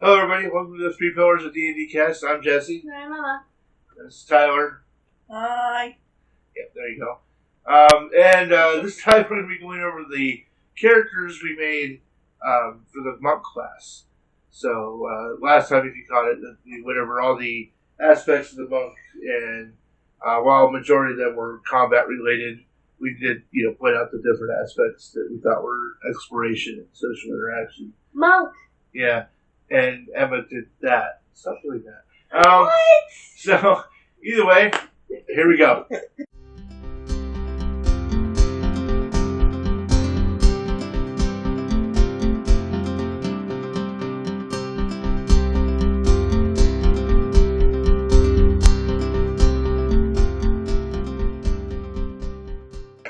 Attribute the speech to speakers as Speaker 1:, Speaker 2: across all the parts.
Speaker 1: Hello everybody, welcome to the Three Pillars of DnD Cast. I'm Jesse.
Speaker 2: Hi, Mama.
Speaker 1: This is Tyler.
Speaker 2: Hi.
Speaker 1: Yep, there you go. This time we're going to be going over the characters we made for the monk class. So, last time, if you caught it, we went over all the aspects of the monk, and while a majority of them were combat related, we did, point out the different aspects that we thought were exploration and social interaction.
Speaker 2: Monk.
Speaker 1: Yeah, and Emma did that. Stuff like that.
Speaker 2: What?
Speaker 1: So, either way, here we go.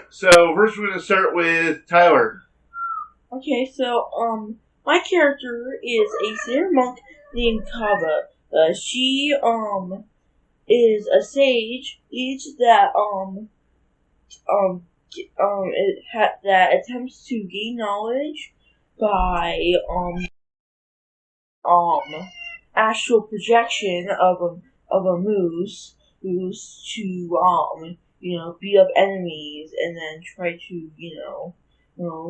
Speaker 1: So, first we're going to start with Tyler.
Speaker 2: Okay, so, my character is a sailor monk named Kava. She, is a sage that, that attempts to gain knowledge by, astral projection of a moose to, beat up enemies and then try to,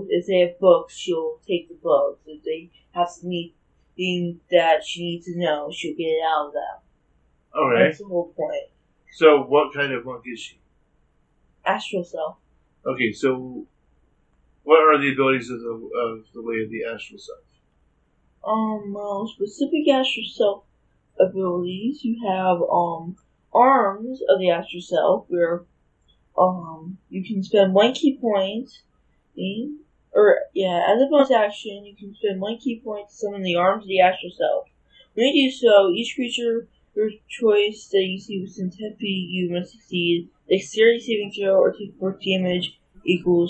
Speaker 2: if they have books, she'll take the books. If they have something that she needs to know, she'll get it out of them.
Speaker 1: Okay.
Speaker 2: That's the whole point.
Speaker 1: So, what kind of monk is she?
Speaker 2: Astral Self.
Speaker 1: Okay, so what are the abilities of the way of the Astral Self?
Speaker 2: Specific Astral Self abilities, you have, arms of the Astral Self, where, you can spend 1 key point, as a bonus action, you can spend 1 key point to summon the arms of the Astral Self. When you do so, each creature your choice that you see within 10 feet, you must succeed dexterity saving throw or take 4 damage equal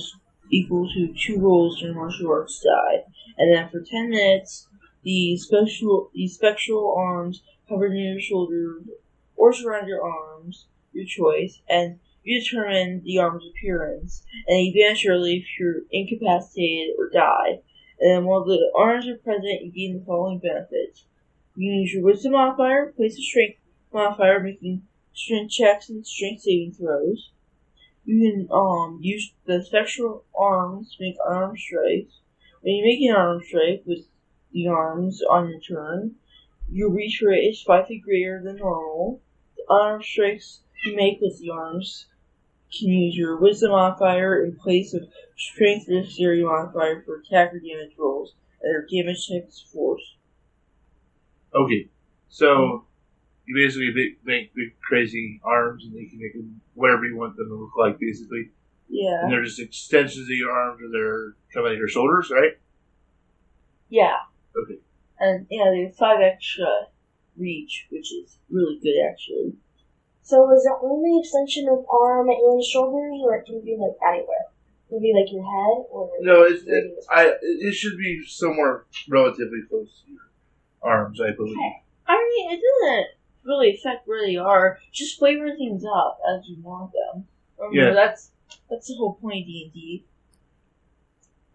Speaker 2: to 2 rolls in martial arts die. And then for 10 minutes, the spectral arms cover near your shoulders or surround your arms, your choice, and you determine the arm's appearance, and you vanish early if you're incapacitated or die. And then while the arms are present, you gain the following benefits. You can use your wisdom modifier, place a strength modifier, making strength checks and strength saving throws. You can use the spectral arms to make unarmed strikes. When you make an unarmed strike with the arms on your turn, your reach rate is 5 feet greater than normal. The unarmed strikes you make with the arms can use your wisdom modifier in place of strength or dexterity modifier for attack or damage rolls, and their damage check is force.
Speaker 1: Okay, so you basically make big crazy arms, and you can make them whatever you want them to look like, basically.
Speaker 2: Yeah.
Speaker 1: And they're just extensions of your arms, and they're coming at your shoulders, right?
Speaker 2: Yeah.
Speaker 1: Okay.
Speaker 2: And they have 5 extra reach, which is really good, actually.
Speaker 3: So is it only extension of arm and shoulders, or it can be like anywhere? Can it be like your head, or
Speaker 1: no? It should be somewhere relatively close to your arms, I believe.
Speaker 2: Okay. I mean, it doesn't really affect where they are. Just flavor things up as you want them. Remember, that's the whole point of D&D.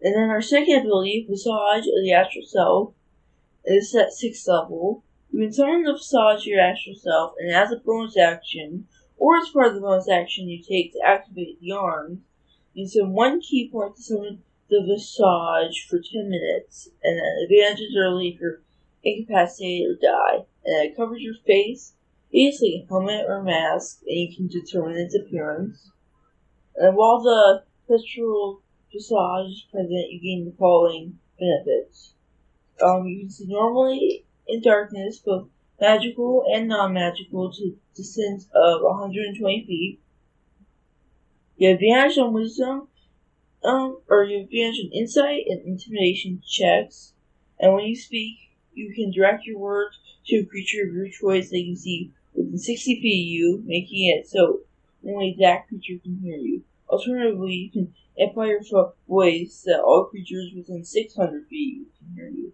Speaker 2: And then our second ability, Visage of the Astral Self, is at 6th level. You can summon the Visage of your Astral Self, and as a bonus action, or as part of the bonus action you take to activate the arms, you can spend 1 key point to summon the Visage for 10 minutes, and then advantage early if you're incapacitated or die. And it covers your face, it's like a helmet or a mask, and you can determine its appearance. And while the spectral Visage is present, you gain the following benefits. You can see normally in darkness, both magical and non-magical, to a distance of 120 feet. You have advantage on wisdom, or you have advantage on insight and intimidation checks. And when you speak, you can direct your words to a creature of your choice that you can see within 60 feet of you, making it so only that creature can hear you. Alternatively, you can amplify your voice that all creatures within 600 feet of you can hear you.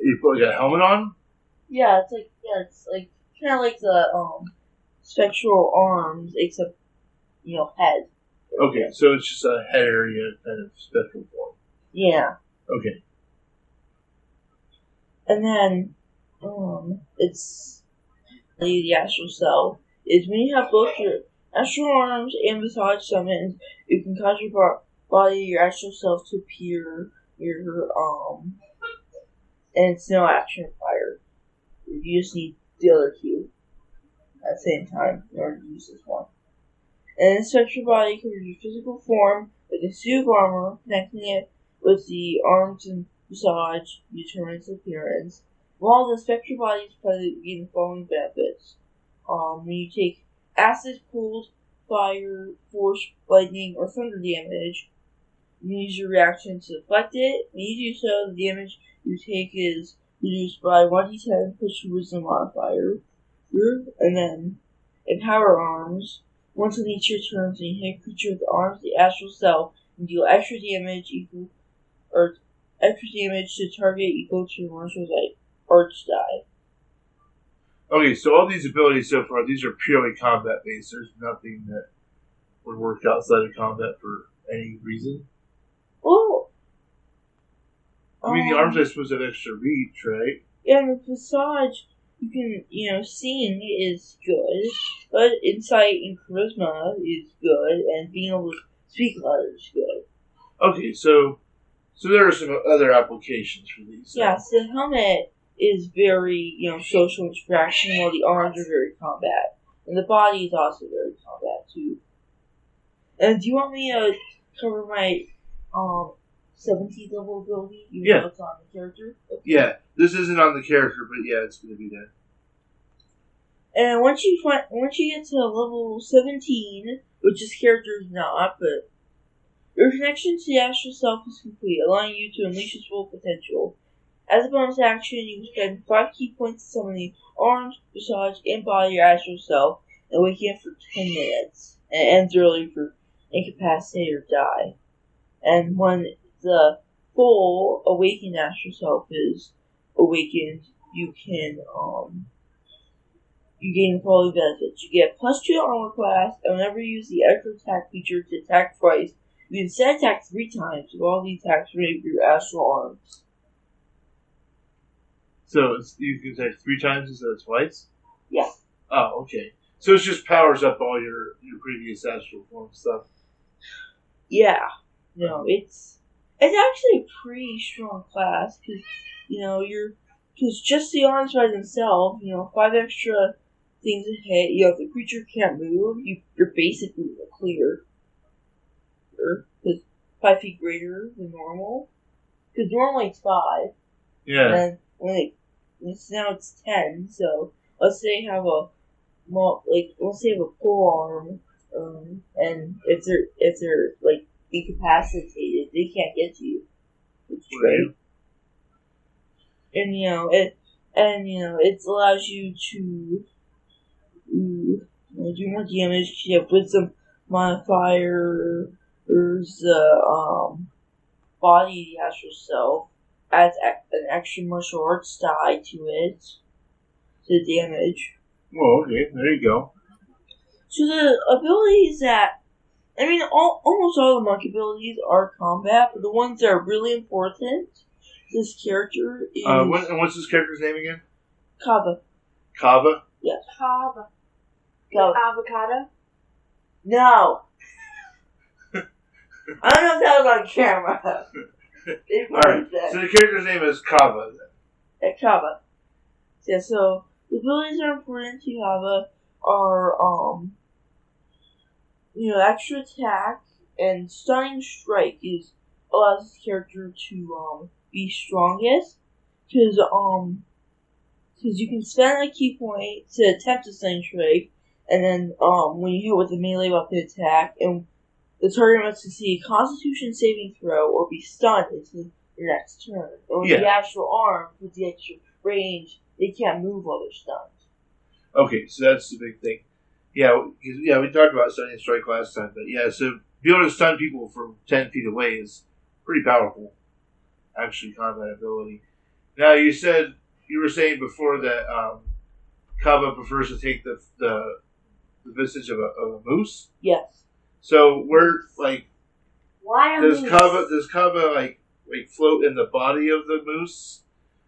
Speaker 1: You put like a helmet on?
Speaker 2: Yeah, it's like kind of like the spectral arms, except head.
Speaker 1: Okay, so it's just a head area kind of spectral form.
Speaker 2: Yeah.
Speaker 1: Okay.
Speaker 2: And then, it's the Astral Self. Is when you have both your astral arms and massage summons, you can cause your body, your astral self, to appear. And it's no action required. You just need the other cue at the same time in order to use this one. And inspect your body covers your physical form with a suit of armor, connecting it with the arms and massage determines appearance. While the inspect your body is present, you gain the following benefits. When you take acid, cold, fire, force, lightning, or thunder damage, you use your reaction to deflect it. When you do so, the damage you take is reduced by 1d10 plus your wisdom modifier. And then, empower arms. Once on each of your turns, when you hit a creature with the arms of the Astral Self, and deal extra damage to target equal to your martial arch die.
Speaker 1: Okay, so all these abilities so far, these are purely combat based. There's nothing that would work outside of combat for any reason.
Speaker 2: Well,
Speaker 1: I mean, the arms, I suppose, have extra reach, right?
Speaker 2: Yeah, and the massage, you can, seeing is good, but insight and charisma is good, and being able to speak louder is good.
Speaker 1: Okay, so there are some other applications for these.
Speaker 2: Yeah, so the helmet is very, social interaction, while the arms are very combat. And the body is also very combat, too. And do you want me to cover my 17th level ability? Even though it's on the character? Okay.
Speaker 1: Yeah, this isn't on the character, but yeah, it's going to be there.
Speaker 2: And once you get to level 17, which this character is not, but your connection to the Astral Self is complete, allowing you to unleash its full potential. As a bonus action, you can spend 5 key points to summon the arms, massage, and body of your Astral Self, and awaken for 10 minutes. And it ends early for incapacitate or die. And when the full awakened Astral Self is awakened, you can you gain the following benefits. You get +2 armor class, and whenever you use the extra attack feature to attack twice, you can instead attack 3 times with all the attacks made with your astral arms.
Speaker 1: So you can attack 3 times instead of twice?
Speaker 2: Yeah.
Speaker 1: Oh, okay. So it just powers up all your previous Astral Form stuff.
Speaker 2: Yeah. No, it's actually a pretty strong class, because just the arms by themselves, 5 extra things to hit, if the creature can't move, you're basically clear. Because 5 feet greater than normal. Because normally it's 5.
Speaker 1: Yeah.
Speaker 2: And now it's 10, so let's say you have a pole arm, and if they're incapacitated, they can't get to you. Which is great. And it allows you to do more damage. You have wisdom modifier. There's the body, the Astral Self, adds an extra martial arts die to it, to the damage.
Speaker 1: Well, okay, there you go.
Speaker 2: So the abilities that, almost all the monk abilities are combat, but the ones that are really important to this character is...
Speaker 1: what's this character's name again?
Speaker 2: Kava.
Speaker 1: Kava?
Speaker 2: Yeah.
Speaker 3: Kava.
Speaker 2: Kava.
Speaker 3: Avocado?
Speaker 2: No! I don't know if that was on camera.
Speaker 1: Alright, so the character's name is Kava then.
Speaker 2: Kava. Yeah, so the abilities that are important to Kava are, extra attack and stunning strike allows this character to be strongest, because you can spend a key point to attempt a stunning strike, and then when you hit with a melee weapon attack, and the target must succeed a Constitution saving throw or be stunned until your next turn. And with the astral arm, with the extra range, they can't move while they're stunned.
Speaker 1: Okay, so that's the big thing. Yeah, we talked about stunning strike last time, but yeah, so being able to stun people from 10 feet away is pretty powerful, actually, combat ability. Now, you were saying before that Kava prefers to take the visage of a moose?
Speaker 2: Yes.
Speaker 1: So
Speaker 3: why
Speaker 1: does Kava float in the body of the moose,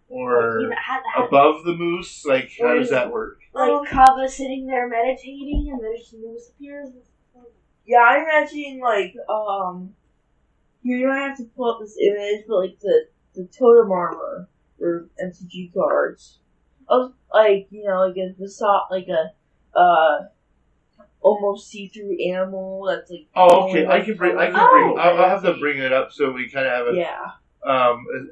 Speaker 1: Or
Speaker 3: You know,
Speaker 1: above the moose? Like, how does that work?
Speaker 3: Like Kava sitting there meditating, and then the moose appears.
Speaker 2: Yeah, I'm imagining you don't have to pull up this image, but like the totem armor or MTG cards. Of like like a facade, like a almost see-through animal that's like.
Speaker 1: Oh, okay. I can bring. I'll have to bring it up so we kind of have it.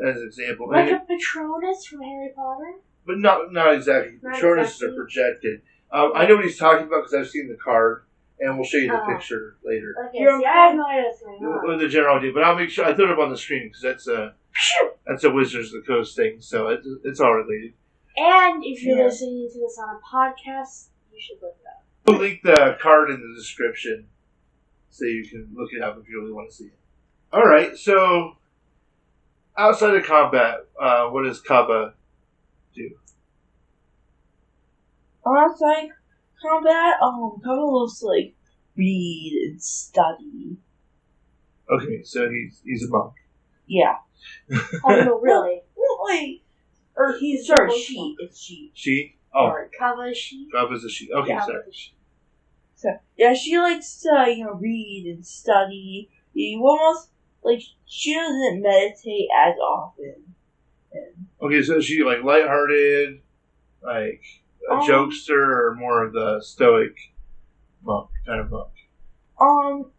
Speaker 1: As an example,
Speaker 3: like a Patronus from Harry Potter.
Speaker 1: But not exactly. Patronus are projected. I know what he's talking about because I've seen the card, and we'll show you the picture later.
Speaker 3: Okay, I have no idea what's going on.
Speaker 1: With the general idea, but I'll make sure I throw it up on the screen because that's a Wizards of the Coast thing, so it's all related.
Speaker 3: And if you're listening to this on a podcast, you should look it up.
Speaker 1: We'll link the card in the description so you can look it up if you really want to see it. All right, so outside of combat, what does Kaba do?
Speaker 2: Outside combat, Kaba loves to like read and study.
Speaker 1: Okay, so he's a monk.
Speaker 2: Yeah.
Speaker 3: Oh no, really?
Speaker 2: Or he's sorry, she. It's she.
Speaker 1: She? Oh.
Speaker 3: Sorry, Kava is she.
Speaker 1: Kava's a she. Okay,
Speaker 3: yeah,
Speaker 1: sorry.
Speaker 2: So yeah, she likes to read and study. You almost she doesn't meditate as often.
Speaker 1: Okay, so is she like lighthearted, like a jokester, or more of the stoic monk kind of monk?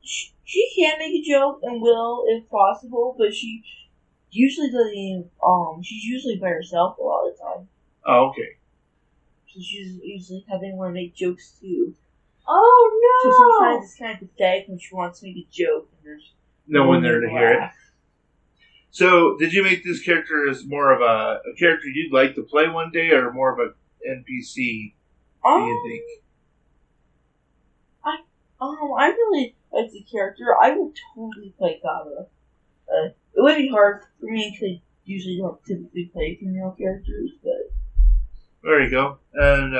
Speaker 2: She can make a joke and will if possible, but she usually doesn't even, she's usually by herself a lot of the time.
Speaker 1: Oh, okay.
Speaker 2: So she's usually having one to make jokes too.
Speaker 3: Oh no!
Speaker 2: So sometimes it's kind of pathetic when she wants to make a joke and there's
Speaker 1: no one there to hear it. So, did you make this character as more of a character you'd like to play one day, or more of an NPC? Do you think?
Speaker 2: I really like the character. I would totally play Kava. It would be hard for me because I usually don't typically play female characters, but
Speaker 1: there you go. And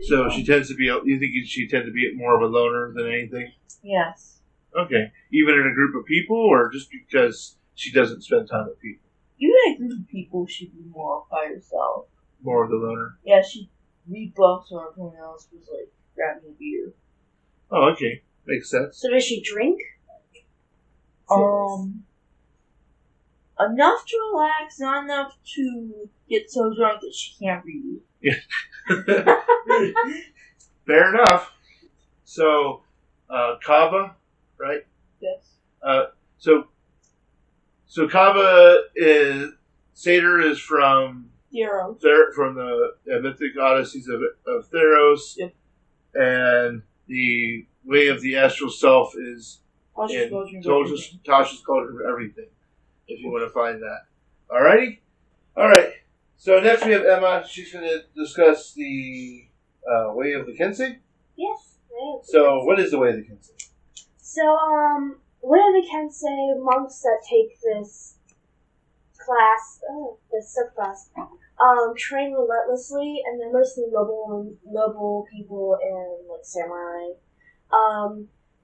Speaker 1: so she tends to be. You think she tends to be more of a loner than anything?
Speaker 2: Yes.
Speaker 1: Okay. Even in a group of people, or just because she doesn't spend time with people?
Speaker 2: Even in a group of people, she'd be more by herself.
Speaker 1: More of the loner?
Speaker 2: Yeah, she'd read books while everyone else was, grabbing a beer.
Speaker 1: Oh, okay. Makes sense.
Speaker 3: So does she drink?
Speaker 2: Enough to relax, not enough to get so drunk that she can't read.
Speaker 1: Yeah. Fair enough. So, Kava, right?
Speaker 2: Yes.
Speaker 1: So Kava is Satyr is from from the mythic Odysseys of Theros.
Speaker 2: Yep.
Speaker 1: And the way of the Astral Self is Tasha's Cauldron of Everything. If you want to find that. Alrighty? Alright. So next we have Emma. She's going to discuss the way of the Kensei.
Speaker 3: Yes.
Speaker 1: So what is the way of the Kensei?
Speaker 3: So, way of the Kensei, monks that take this class, this subclass, train relentlessly, and they're mostly noble people and samurai.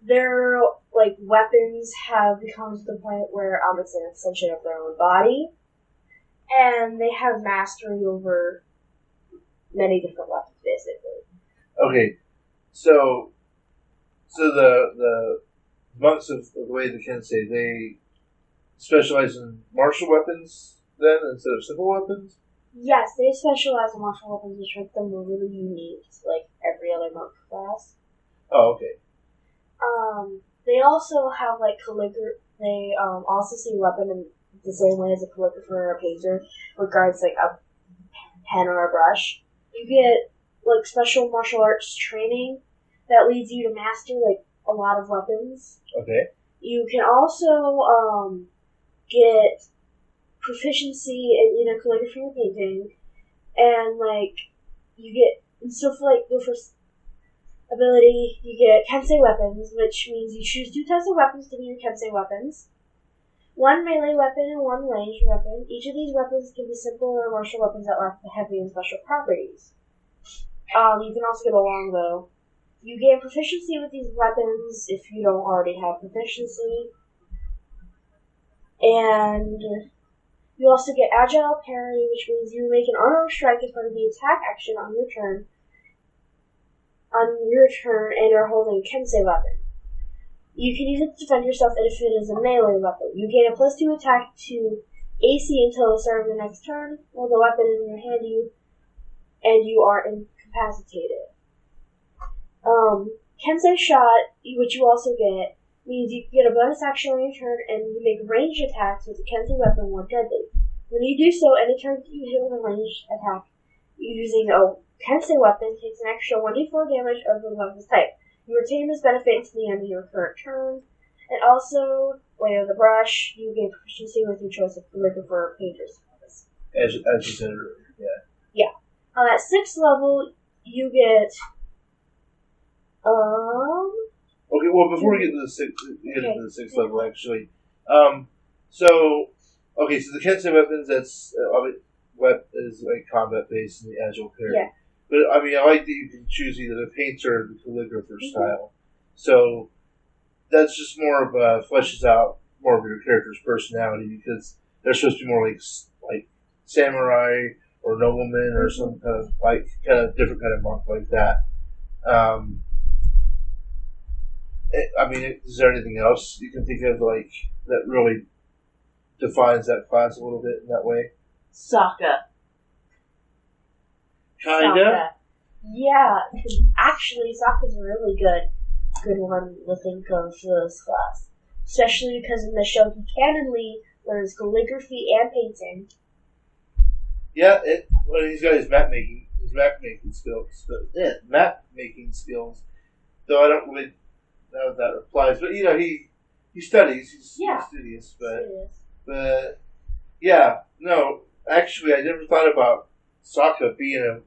Speaker 3: Their weapons have become to the point where it's an extension of their own body, and they have mastery over many different weapons, basically.
Speaker 1: Okay, so the monks of the way of the Kensei, they specialize in martial weapons then instead of simple weapons?
Speaker 3: Yes, they specialize in martial weapons, which make them really unique to every other monk class.
Speaker 1: Oh, okay.
Speaker 3: They also have calligraphy. They also see a weapon in the same way as a calligrapher or a painter regards a pen or a brush. You get special martial arts training that leads you to master a lot of weapons.
Speaker 1: Okay.
Speaker 3: You can also get proficiency in either calligraphy or painting, and you get for your first ability, you get Kensei weapons, which means you choose 2 types of weapons to be your Kensei weapons. 1 melee weapon and 1 ranged weapon. Each of these weapons can be simple or martial weapons that lack the heavy and special properties. You can also get a longbow. You gain proficiency with these weapons if you don't already have proficiency. And You also get Agile Parry, which means you make an unarmed strike as part of the attack action on your turn, and are holding a Kensei weapon. You can use it to defend yourself if it is a melee weapon. You gain a +2 attack to AC until the start of the next turn, while the weapon is in your hand, and you are incapacitated. Kensei Shot, which you also get, means you get a bonus action on your turn, and you make ranged attacks with the Kensei weapon more deadly. When you do so, any turn that you hit with a ranged attack using a Kensei weapon takes an extra 1d4 damage of the weapon's type. You retain this benefit until the end of your current turn. And also, Way of the Brush, you gain proficiency with your choice of calligrapher or painter's service.
Speaker 1: As you said earlier, yeah.
Speaker 3: Yeah. At 6th level, you get...
Speaker 1: Okay, well, before we get into the sixth level, actually. So the Kensei weapons, that's... is like combat-based in the Agile Parry.
Speaker 3: Yeah.
Speaker 1: But, I mean, I like that you can choose either the painter or the calligrapher style. So, that's just more of fleshes out more of your character's personality, because they're supposed to be more like samurai or nobleman or some kind of different kind of monk like that. Is there anything else you can think of that really defines that class a little bit in that way?
Speaker 2: Sokka.
Speaker 1: Kinda.
Speaker 3: Yeah, actually, Sokka's a really good one to think of for this class. Especially because in the show he canonly learns calligraphy and painting.
Speaker 1: Yeah, he's got his map making skills. Though I don't really know if that applies. But he studies. He's studious. But yeah, no. Actually, I never thought about Sokka being a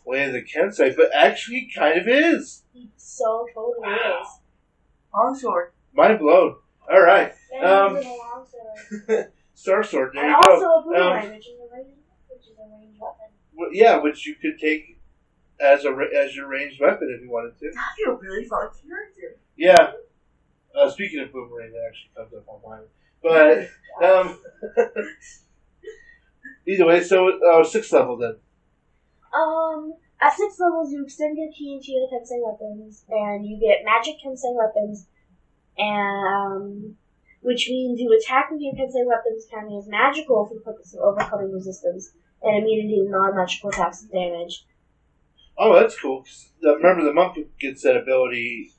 Speaker 1: way of the Kensei, but actually he kind of is.
Speaker 3: He so totally is.
Speaker 2: Long sword.
Speaker 1: Mind blown. All right.
Speaker 3: And he's in a long sword.
Speaker 1: Star Sword, there
Speaker 3: and
Speaker 1: you go.
Speaker 3: also a boomerang, which is a ranged weapon.
Speaker 1: Yeah, which you could take as your ranged weapon if you wanted to.
Speaker 2: That'd be a really fun character.
Speaker 1: Yeah. Speaking of boomerang, that actually comes up on mine. But either way, so 6th level then.
Speaker 3: At 6th levels, you extend your key into the Kensei weapons, and you get magic Kensei weapons, and which means you attack with your Kensei weapons counting as magical for the purpose of overcoming resistance and immunity to non-magical attacks and damage.
Speaker 1: Oh, that's cool. Remember, the monk gets that ability.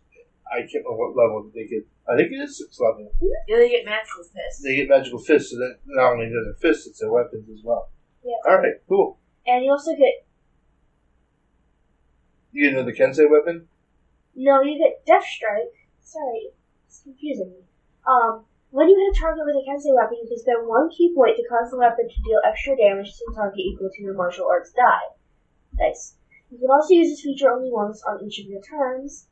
Speaker 1: I can't remember what level they get. I think it is 6th level.
Speaker 2: Yeah, they get magical fists.
Speaker 1: They get magical fists, so that not only do their fists, it's their weapons as well.
Speaker 3: Yeah.
Speaker 1: All right, cool.
Speaker 3: And you also get...
Speaker 1: You get another Kensei weapon?
Speaker 3: No, you get Death Strike. Sorry, it's confusing me. When you hit a target with a Kensei weapon, you can spend 1 key point to cause the weapon to deal extra damage to the target equal to your martial arts die. Nice. You can also use this feature only once on each of your turns.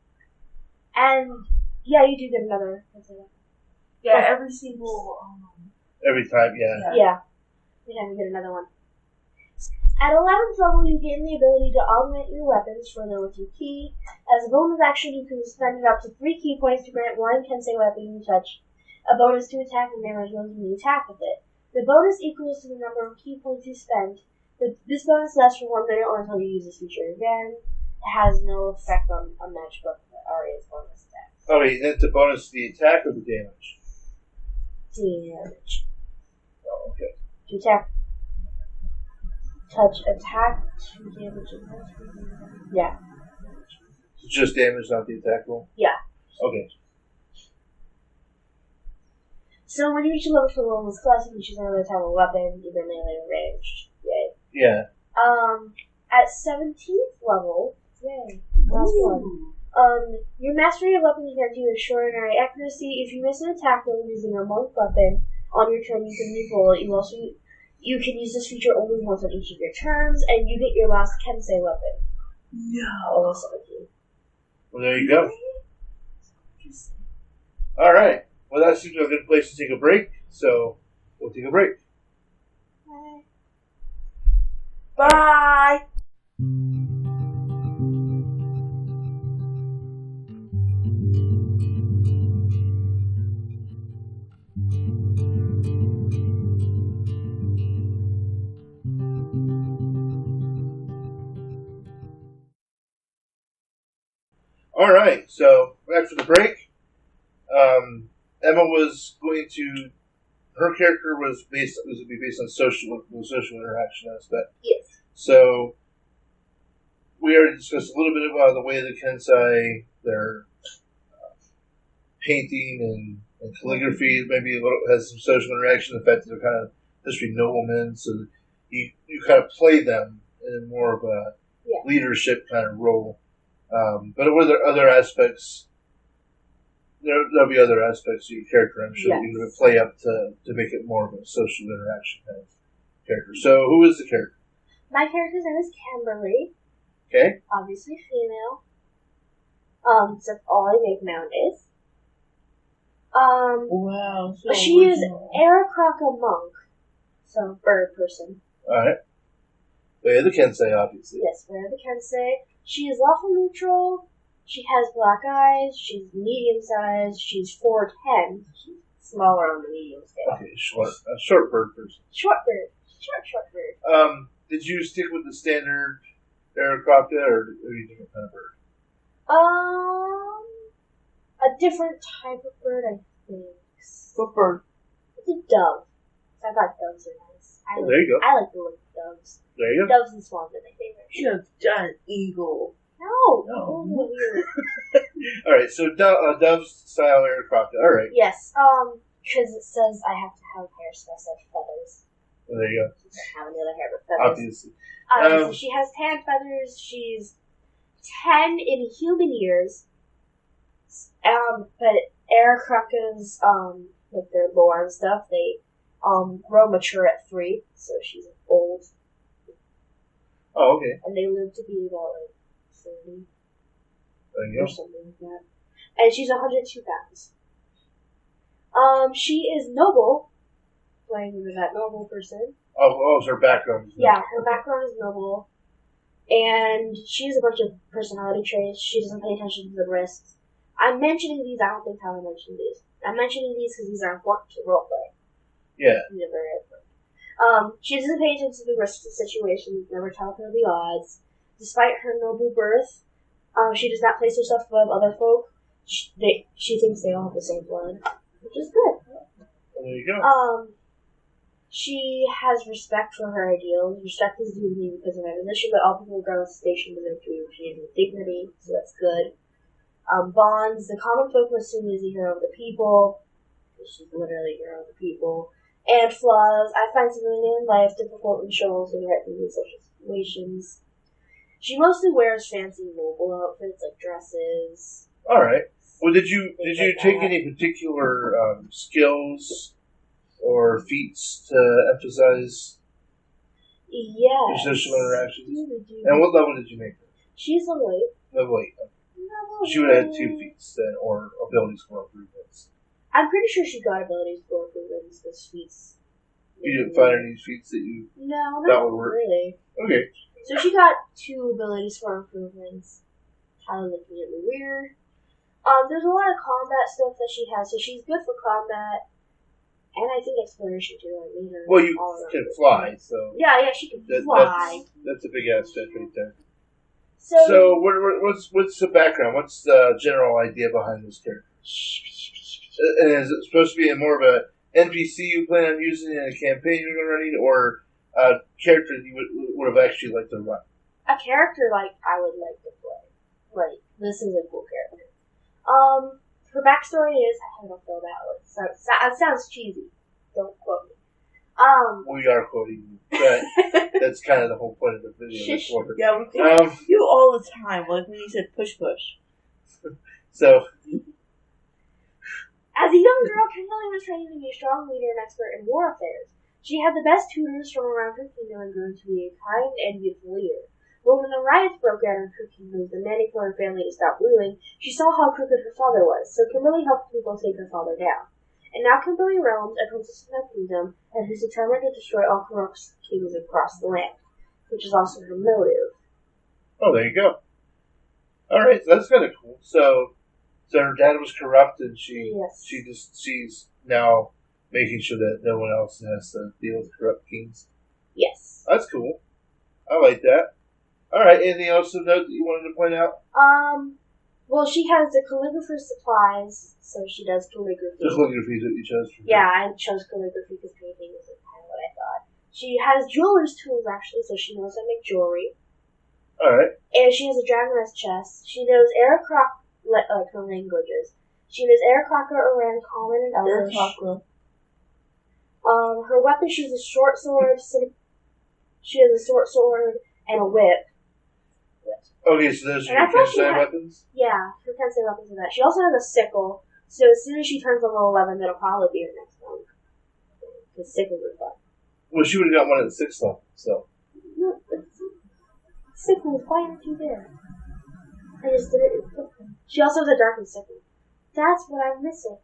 Speaker 3: And, yeah, you do get another Kensei weapon.
Speaker 2: Yeah, every single...
Speaker 1: Every time, yeah.
Speaker 3: Yeah. Every time you get another one. At 11th level, you gain the ability to augment your weapons further with your key. As a bonus action, you can spend up to 3 key points to grant 1 Kensei weapon you touch a bonus to attack and damage rolls when you attack with it. The bonus equals to the number of key points you spend. This bonus lasts for 1 minute or until you use this feature again. It has no effect on match book Aria's bonus attacks.
Speaker 1: Oh, wait, that's a bonus to the attack or the damage?
Speaker 3: Damage.
Speaker 1: Oh, okay.
Speaker 3: To attack. Touch, attack, to damage. Yeah.
Speaker 1: It's just damage, not the attack roll?
Speaker 3: Yeah.
Speaker 1: Okay.
Speaker 3: So when you reach a level for the bonus class, you can choose another type of weapon, either melee or ranged. Yay.
Speaker 1: Yeah.
Speaker 3: At 17th level, yay, last one. Your mastery of weapons grants you extraordinary accuracy. If you miss an attack roll using a monk weapon on your turn, you can re-roll it. You can use this feature only once on each of your turns, and you get your last Kensei weapon.
Speaker 2: No.
Speaker 3: 17.
Speaker 1: Well, there you go. All right. Well, that seems like a good place to take a break, so we'll take a break.
Speaker 2: Bye.
Speaker 1: All right. So after the break, Emma was going to. Her character was going to be based on the social interaction aspect.
Speaker 3: Yes.
Speaker 1: So we already discussed a little bit about the way the Kensei, their painting and calligraphy, maybe a little has some social interaction. The fact that they're kind of history noblemen, so you kind of play them in more of a leadership kind of role. But with other aspects, there'll be other aspects of your character, I'm sure, you're going to play up to make it more of a social interaction kind of character. So, who is the character?
Speaker 3: My character's name is Kimberly.
Speaker 1: Okay.
Speaker 3: Obviously female. That's all I make nowadays.
Speaker 2: Wow. So
Speaker 3: she is Arakaka monk. So, bird person.
Speaker 1: Alright. Way of the Kensei, obviously.
Speaker 3: Yes, way of the Kensei. She is lawful neutral. She has black eyes. She's medium sized. She's 4'10". She's smaller on the medium scale.
Speaker 1: Okay, short bird person.
Speaker 3: Short bird. Short bird.
Speaker 1: Did you stick with the standard Arakaka, or are you a different kind of bird?
Speaker 3: A different type of bird, I think.
Speaker 2: What bird?
Speaker 3: It's a dove. I thought doves are nice.
Speaker 1: There you go.
Speaker 3: I like the look of doves.
Speaker 1: There you go.
Speaker 3: Doves and swans are my favorite.
Speaker 2: You have giant eagle.
Speaker 3: No.
Speaker 1: Weird. All right, so dove's style Arakaka. All right.
Speaker 3: Yes. Because it says I have to have hair, so I said feathers.
Speaker 1: Well, there you go.
Speaker 3: She doesn't have any other hair but feathers.
Speaker 1: Obviously.
Speaker 3: So she has tan feathers. She's 10 in human years. But Arakaka's, with their lore and stuff, they grow mature at 3, so she's old.
Speaker 1: Oh, okay.
Speaker 3: And they live to be about 30
Speaker 1: there you
Speaker 3: or
Speaker 1: go.
Speaker 3: something like that. And she's 102 pounds. She is noble, playing that noble person.
Speaker 1: Oh, so her background is
Speaker 3: Yeah, her background is noble. And she has a bunch of personality traits. She doesn't pay attention to the risks. I'm mentioning these, I don't think Tyler mentioned these. I'm mentioning these because these are important to roleplay.
Speaker 1: Yeah.
Speaker 3: These are very important. She doesn't pay attention to the risks of situations, never tell her the odds. Despite her noble birth, she does not place herself above other folk. She thinks they all have the same blood, which is good.
Speaker 1: Well, there you go.
Speaker 3: She has respect for her ideals. Respect is due to me because of my position, but all people regardless of station deserve to be treated with dignity, so that's good. Bonds, the common folk will assume is the hero of the people. She's literally the hero of the people. And flaws, I find civilian life difficult and struggles with right in social situations. She mostly wears fancy noble outfits like dresses.
Speaker 1: All right. Well, did you
Speaker 3: like
Speaker 1: take
Speaker 3: that.
Speaker 1: any particular skills or feats to emphasize your
Speaker 3: Yes.
Speaker 1: social interactions? And what level did you make her?
Speaker 3: She's level 8.
Speaker 1: Level 8. She would have had 2 feats then, or abilities for improvements.
Speaker 3: I'm pretty sure she got abilities for improvements with feats.
Speaker 1: You didn't find any feats that you...
Speaker 3: No,
Speaker 1: that
Speaker 3: not
Speaker 1: would work.
Speaker 3: really.
Speaker 1: Okay.
Speaker 3: So she got 2 abilities for improvements. Tyler looking at me weird. There's a lot of combat stuff that she has, so she's good for combat. And I think exploration too. I made her
Speaker 1: Well, you
Speaker 3: all around
Speaker 1: can
Speaker 3: good.
Speaker 1: fly, so...
Speaker 3: Yeah, she can fly.
Speaker 1: That's a big aspect right there.
Speaker 3: So
Speaker 1: So, what's the background? What's the general idea behind this character? And is it supposed to be more of a NPC you plan on using in a campaign you're going to run, or a character that you would have actually liked to run?
Speaker 3: a character like I would like to play. Like, this is a cool character. Her backstory is, I don't know that one. It sounds cheesy. Don't quote me.
Speaker 1: We are quoting you, but that's kind of the whole point of the video.
Speaker 3: Shush.
Speaker 2: Yeah, we quote you all the time, like when you said push.
Speaker 1: So,
Speaker 3: As a young girl, Kimberly was trained to be a strong leader and expert in war affairs. She had the best tutors from around her kingdom and grew to be a kind and youthful leader. But when the riots broke out in her kingdom, demanding for her family to stop ruling, she saw how crooked her father was, so Kimberly helped people take her father down. And now Kimberly roams a princess in her kingdom, and who's determined to destroy all corrupt kings across the land, which is also her motive.
Speaker 1: oh, there you go. All right, so that's kind of cool. So her dad was corrupt, and
Speaker 3: Yes.
Speaker 1: she's now making sure that no one else has to deal with corrupt kings.
Speaker 3: Yes.
Speaker 1: That's cool. I like that. All right, anything else to note that you wanted to point out?
Speaker 3: Well, she has the calligrapher's supplies, so she does calligraphy.
Speaker 1: The calligraphy that you chose.
Speaker 3: Yeah, I chose calligraphy because painting is kind of what I thought. She has jeweler's tools, actually, so she knows how to make jewelry.
Speaker 1: Alright.
Speaker 3: And she has a dragoness chest. She knows Aerocroc, like her languages. She knows Aerocrocker, Oran, Common, and Elvish. Her weapon, she has a short sword. She has a short sword and a whip.
Speaker 1: Okay, so those are your Kensei weapons?
Speaker 3: Yeah, her Kensei weapons are that. She also has a sickle, so as soon as she turns level 11, that'll probably be her next one. The sickles are fun.
Speaker 1: Well, she would have got one at the 6th level, so.
Speaker 3: No, sickles, why aren't you there? I just did it. She also has a darkened sickle. That's what I'm missing.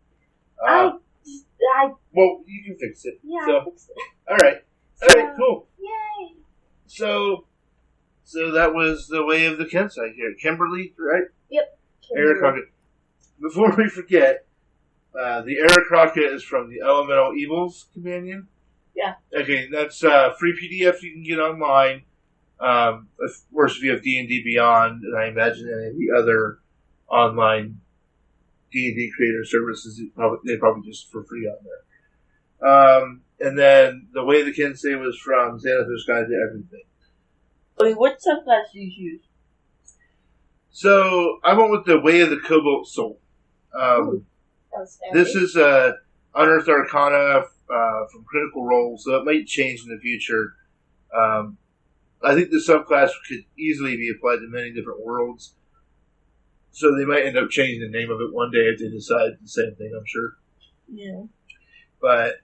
Speaker 1: Well, you can fix it.
Speaker 3: Yeah,
Speaker 1: so.
Speaker 3: I fixed it.
Speaker 1: Alright, cool.
Speaker 3: Yay!
Speaker 1: So that was the way of the Kensei here. Kimberly, right?
Speaker 3: Yep.
Speaker 1: Aerocrocket. Before we forget, the Aerocrocket is from the Elemental Evils Companion.
Speaker 2: Yeah.
Speaker 1: Okay, that's free PDF you can get online. Of course, if you have D&D Beyond, and I imagine any of the other online D&D creator services, they probably just for free on there. And then the way the Kensei was from Xanathar's Guide to Everything.
Speaker 2: Okay, what subclass do you use?
Speaker 1: So I went with the Way of the Cobalt Soul. This is Unearthed Arcana from Critical Role, so it might change in the future. I think the subclass could easily be applied to many different worlds. So they might end up changing the name of it one day if they decide the same thing, I'm sure.
Speaker 2: Yeah.
Speaker 1: But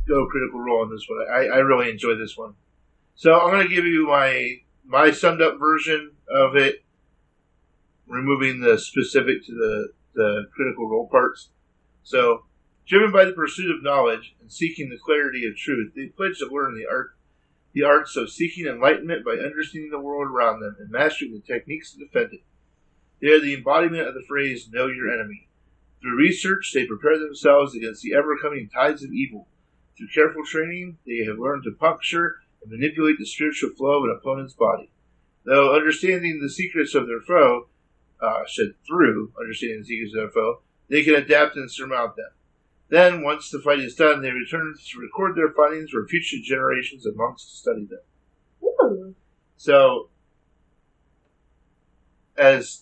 Speaker 1: go Critical Role on this one. I really enjoy this one. So I'm going to give you my summed up version of it, removing the specific to the Critical Role parts. So, driven by the pursuit of knowledge and seeking the clarity of truth, they pledge to learn the arts of seeking enlightenment by understanding the world around them and mastering the techniques to defend it. They are the embodiment of the phrase, know your enemy. Through research, they prepare themselves against the ever-coming tides of evil. Through careful training, they have learned to puncture and manipulate the spiritual flow of an opponent's body. Though understanding the secrets of their foe, they can adapt and surmount them. Then, once the fight is done, they return to record their findings for future generations of monks to study them.
Speaker 3: Ooh.
Speaker 1: So, as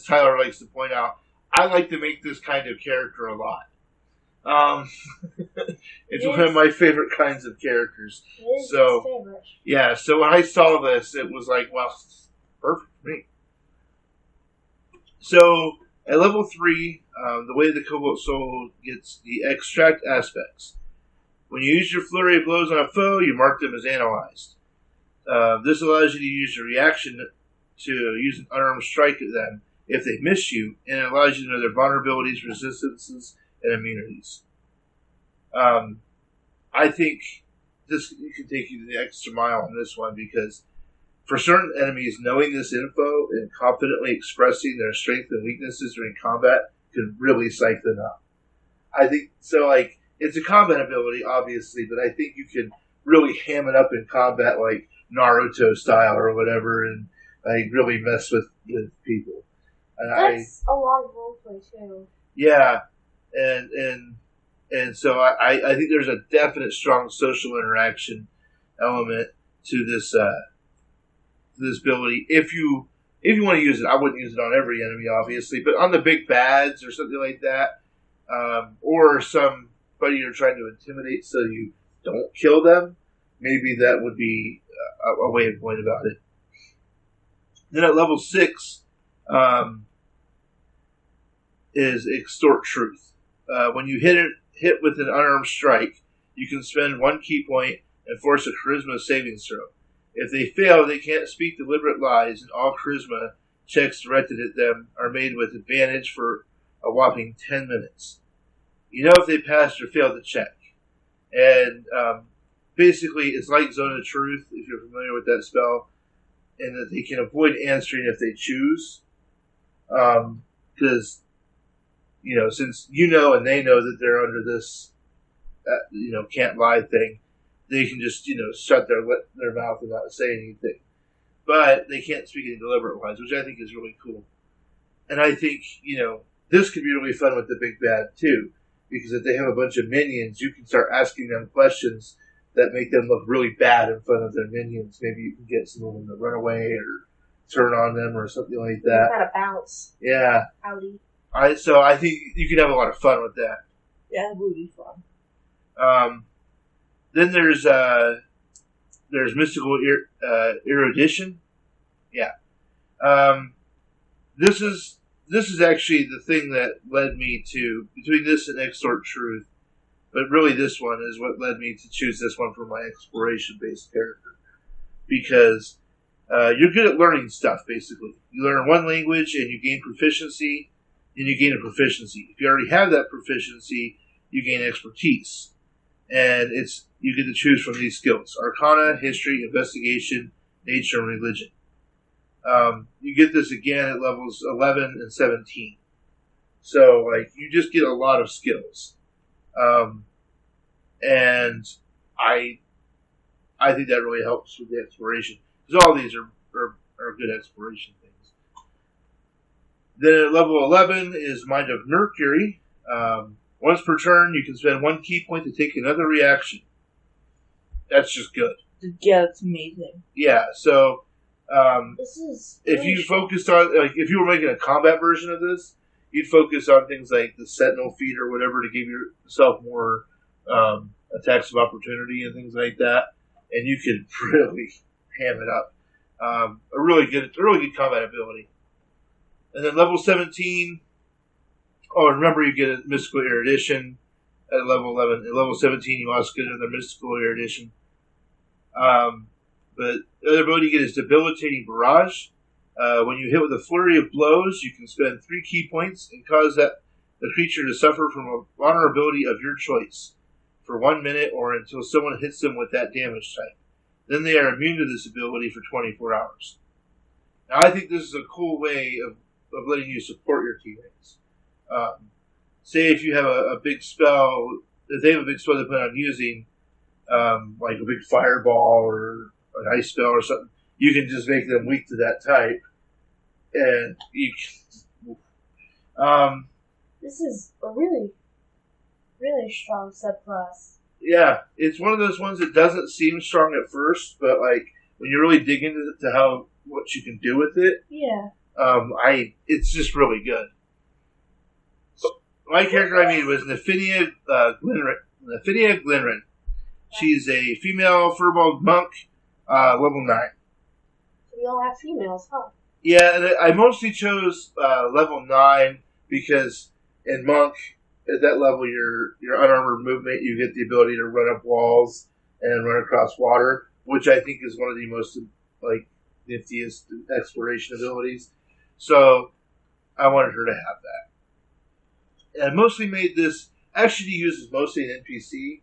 Speaker 1: Tyler likes to point out, I like to make this kind of character a lot. It's one of my favorite kinds of characters.
Speaker 3: It is his favorite.
Speaker 1: Yeah, so when I saw this, it was like, well, perfect for me. So, at level 3, the way the Cobalt Soul gets the extract aspects. When you use your flurry of blows on a foe, you mark them as analyzed. This allows you to use your reaction to use an unarmed strike at them if they miss you, and it allows you to know their vulnerabilities, resistances, and immunities. I think this can take you to the extra mile on this one because for certain enemies, knowing this info and confidently expressing their strengths and weaknesses during combat can really psych them out. I think so. Like it's a combat ability, obviously, but I think you can really ham it up in combat, like Naruto style or whatever, and like really mess with people. And
Speaker 3: that's a lot of roleplay too.
Speaker 1: Yeah, and so I think there's a definite strong social interaction element to this ability. If you want to use it, I wouldn't use it on every enemy, obviously, but on the big bads or something like that, or somebody you're trying to intimidate so you don't kill them, maybe that would be a way of going about it. Then at level 6 is Extort Truth. When you hit with an unarmed strike, you can spend 1 key point and force a charisma saving throw. If they fail, they can't speak deliberate lies, and all charisma checks directed at them are made with advantage for a whopping 10 minutes. You know if they passed or failed the check. And basically, it's like Zone of Truth, if you're familiar with that spell, and that they can avoid answering if they choose. Because, since and they know that they're under this, can't lie thing, they can just, shut their mouth and not say anything. But they can't speak any deliberate lies, which I think is really cool. And I think, this could be really fun with the big bad, too. Because if they have a bunch of minions, you can start asking them questions that make them look really bad in front of their minions. Maybe you can get some of them to run away or turn on them or something like that.
Speaker 3: Kind of bounce.
Speaker 1: Yeah.
Speaker 3: Howdy.
Speaker 1: So I think you could have a lot of fun with that.
Speaker 2: Yeah, it would be fun.
Speaker 1: Then there's mystical erudition. Yeah. This is actually the thing that led me to, between this and Extort Truth, but really this one is what led me to choose this one for my exploration-based character. Because you're good at learning stuff, basically. You learn one language and you gain proficiency, and you gain a proficiency. If you already have that proficiency, you gain expertise. And you get to choose from these skills: Arcana, History, Investigation, Nature, and Religion. You get this again at levels 11 and 17. So, you just get a lot of skills. And I think that really helps with the exploration. Because all these are good exploration things. Then at level 11 is Mind of Mercury. Once per turn, you can spend 1 key point to take another reaction. That's just good.
Speaker 2: Yeah, it's amazing.
Speaker 1: Yeah, so
Speaker 3: This is
Speaker 1: if you focused on, if you were making a combat version of this, you'd focus on things like the Sentinel feat or whatever to give yourself more attacks of opportunity and things like that, and you could really ham it up. A really good combat ability. And then level 17. Oh, and remember you get a mystical erudition at level 11. At level 17, you also get another mystical erudition. But the other ability you get is debilitating barrage. When you hit with a flurry of blows, you can spend 3 key points and cause the creature to suffer from a vulnerability of your choice for 1 minute or until someone hits them with that damage type. Then they are immune to this ability for 24 hours. Now, I think this is a cool way of letting you support your teammates. Say if you have a big spell, if they have a big spell they plan on using, like a big fireball or an ice spell or something, you can just make them weak to that type. And you can,
Speaker 3: this is a really, really strong subclass.
Speaker 1: Yeah, it's one of those ones that doesn't seem strong at first, but when you really dig into what you can do with it,
Speaker 3: yeah,
Speaker 1: it's just really good. My character I made was Nephinia Glenrin. She's a female furball monk, level 9.
Speaker 3: We all have females, huh?
Speaker 1: Yeah, and I mostly chose level 9 because in monk, at that level, your unarmored movement, you get the ability to run up walls and run across water, which I think is one of the most niftiest exploration abilities. So I wanted her to have that. And I mostly made this actually to use as mostly an NPC.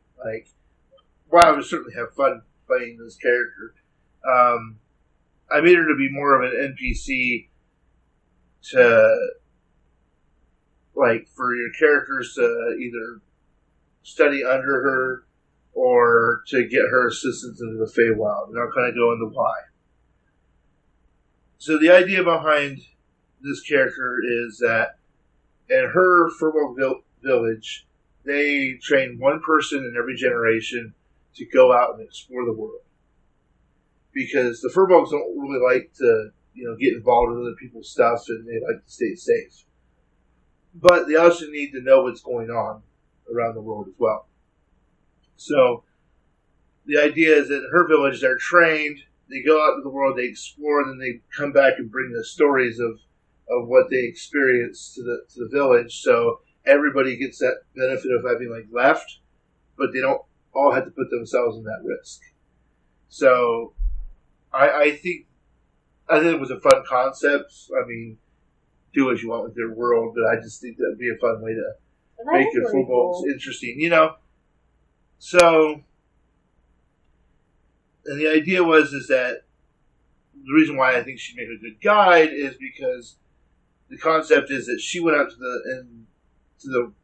Speaker 1: While I would certainly have fun playing this character, I made her to be more of an NPC to, for your characters to either study under her or to get her assistance into the Feywild. And I'll kind of go into why. So the idea behind this character is that in her Furball village, they train one person in every generation to go out and explore the world. Because the Furbolgs don't really like to, get involved in other people's stuff, and they like to stay safe. But they also need to know what's going on around the world as well. So the idea is that in her village, they're trained, they go out into the world, they explore, and then they come back and bring the stories of what they experienced to the village. So everybody gets that benefit of having left, but they don't all have to put themselves in that risk. So I think it was a fun concept. I mean, do what you want with your world, but I just think that would be a fun way to make your footballs interesting, So, and the idea is that the reason why I think she'd make a good guide is because the concept is that she went out into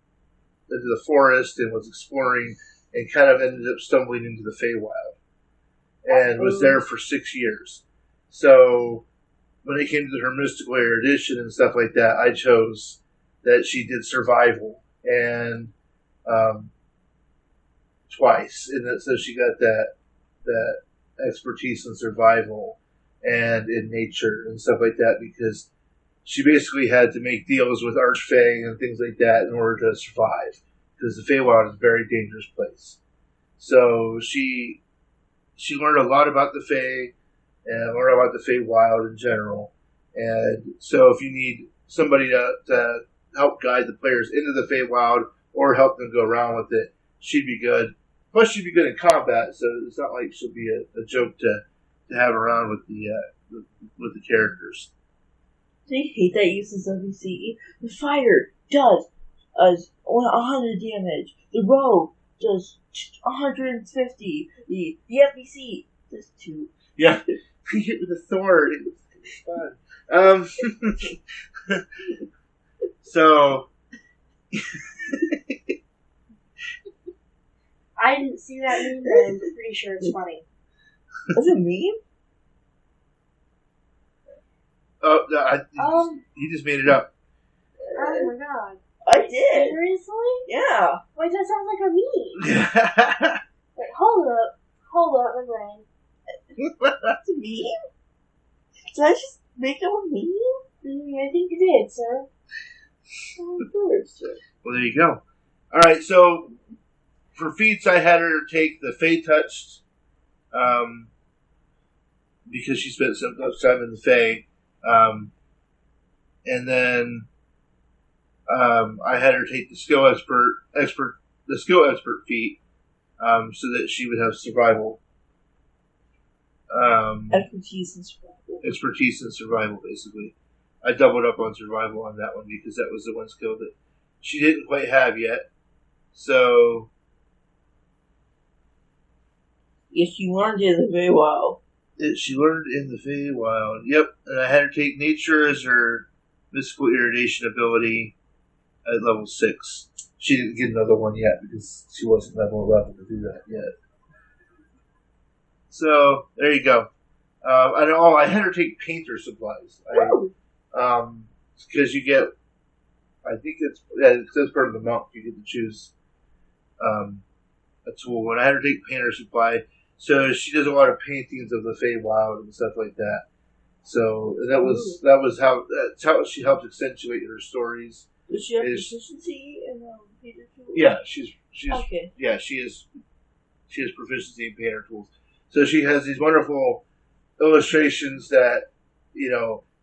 Speaker 1: the forest and was exploring and kind of ended up stumbling into the Feywild and was there for 6 years. So when it came to her mystical erudition and stuff like that, I chose that she did survival and twice, and so she got that expertise in survival and in nature and stuff like that, because she basically had to make deals with Archfey and things like that in order to survive, because the Feywild is a very dangerous place. So she learned a lot about the Fey and learned about the Feywild in general. And so if you need somebody to help guide the players into the Feywild or help them go around with it, she'd be good. Plus, she'd be good in combat, so it's not like she'll be a joke to have around with the characters.
Speaker 2: I hate that uses WCE. The fire does 100 damage. The rogue does 150. The FBC does 2.
Speaker 1: Yeah, he hit with a sword. It was fun. So.
Speaker 3: I didn't see that meme, but I'm pretty sure it's funny.
Speaker 2: Is it a meme?
Speaker 1: Oh, no, you just made it up.
Speaker 3: Oh my god.
Speaker 2: I did.
Speaker 3: Seriously?
Speaker 2: Yeah.
Speaker 3: Wait, that sounds like a meme. Wait, hold up, my brain.
Speaker 2: That's a meme? Did I just make up a meme?
Speaker 3: I think you did, sir.
Speaker 2: Oh, of course.
Speaker 1: Well, there you go. All right, so for feats, I had her take the Fey Touched, because she spent so much time in the Fey, and then I had her take the Skill Expert feat, so that she would have survival.
Speaker 2: Expertise and survival.
Speaker 1: Expertise and survival, basically. I doubled up on survival on that one because that was the one skill that she didn't quite have yet. So.
Speaker 2: Yes, you learned it very well.
Speaker 1: She learned in the Feywild. Yep, and I had her take Nature as her mystical irradiation ability at level 6. She didn't get another one yet because she wasn't level 11 to do that yet. So, there you go. I had her take Painter Supplies. Because you get, I think it's part of the monk, you get to choose a tool. And I had her take Painter Supply, so she does a lot of paintings of the Feywild and stuff like that. So that's how she helps accentuate her stories.
Speaker 2: Does she have proficiency in painter tools?
Speaker 1: Yeah, she's
Speaker 2: okay.
Speaker 1: Yeah, she has proficiency in painter tools. So she has these wonderful illustrations that,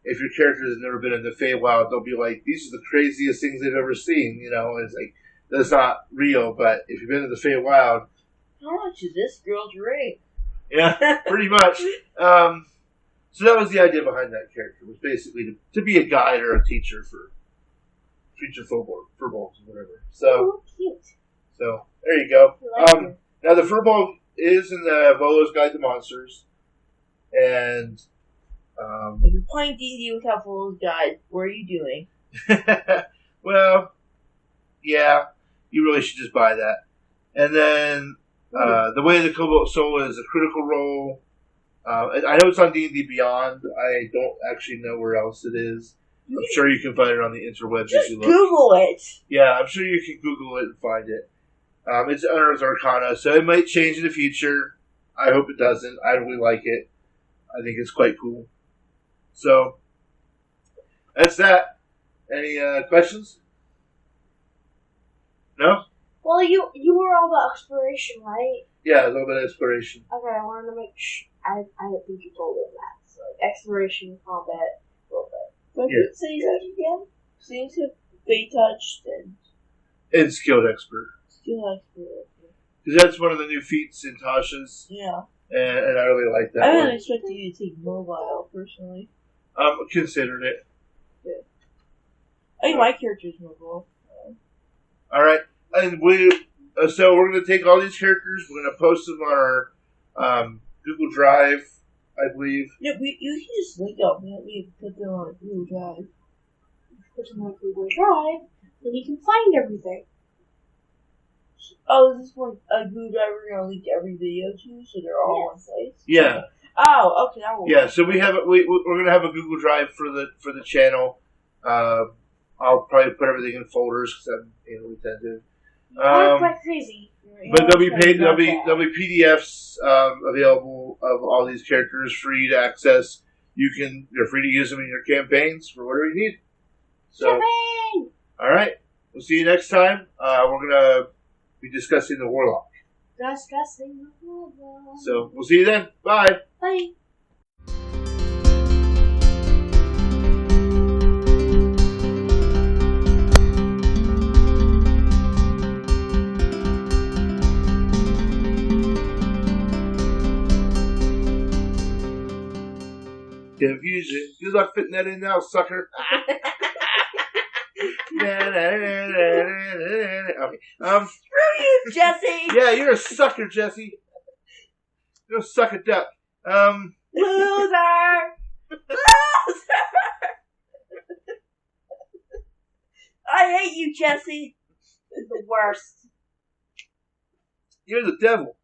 Speaker 1: if your character has never been in the Feywild, they'll be like, these are the craziest things they've ever seen, and it's like, that's not real, but if you've been in the Feywild...
Speaker 2: How much is this girl's rate?
Speaker 1: Yeah, pretty much. So that was the idea behind that character, was basically to be a guide or a teacher for future furballs or whatever. So,
Speaker 3: cute.
Speaker 1: So, there you go.
Speaker 3: Like
Speaker 1: now, the furball is in the Volo's Guide to Monsters, and...
Speaker 2: if you're playing D&D without Volo's Guide, what are you doing?
Speaker 1: Well, yeah, you really should just buy that. And then, the way the Cobalt Soul is a critical role. I know it's on D&D Beyond. I don't actually know where else it is. I'm sure you can find it on the interwebs if you look.
Speaker 2: Google it!
Speaker 1: Yeah, I'm sure you can Google it and find it. It's under Arcana, so it might change in the future. I hope it doesn't. I really like it. I think it's quite cool. So, that's that. Any questions? No?
Speaker 3: Well, you were all about exploration, right?
Speaker 1: Yeah, a little bit of exploration.
Speaker 3: Okay, I wanted to make sure. I don't think you told them that. So, exploration, combat, a little bit.
Speaker 2: What did you say that again? Seems to be touched
Speaker 1: And skilled expert.
Speaker 2: Skilled expert.
Speaker 1: Because that's one of the new feats in Tasha's.
Speaker 2: Yeah.
Speaker 1: And I really like that
Speaker 2: I
Speaker 1: one.
Speaker 2: didn't expect you to take mobile, personally.
Speaker 1: Considered it.
Speaker 2: Yeah. I think my character's mobile.
Speaker 1: Alright. And so we're going to take all these characters, we're going to post them on our Google Drive, I believe.
Speaker 2: Yeah, you can just link them. We don't need to put them on Google Drive.
Speaker 3: Put them on Google Drive, then you can find everything.
Speaker 2: Oh, is this one a Google Drive we're going to link every video to, so they're all on one place?
Speaker 1: Yeah.
Speaker 2: Oh, okay. That will
Speaker 1: Yeah, so we're gonna have a Google Drive for the channel. I'll probably put everything in folders because we tend to.
Speaker 3: I'm quite crazy.
Speaker 1: But there'll be PDFs available of all these characters for you to access. You're free to use them in your campaigns for whatever you need. So,
Speaker 3: Campaign!
Speaker 1: all right, we'll see you next time. We're gonna be discussing the Warlock.
Speaker 3: Discussing the Warlock.
Speaker 1: So we'll see you then. Bye.
Speaker 3: Bye.
Speaker 1: Confusion. Good luck fitting that in now, sucker. Okay.
Speaker 2: Screw you, Jesse.
Speaker 1: Yeah, you're a sucker, Jesse. You're a sucker duck.
Speaker 2: Loser. I hate you, Jesse. You're the worst.
Speaker 1: You're the devil.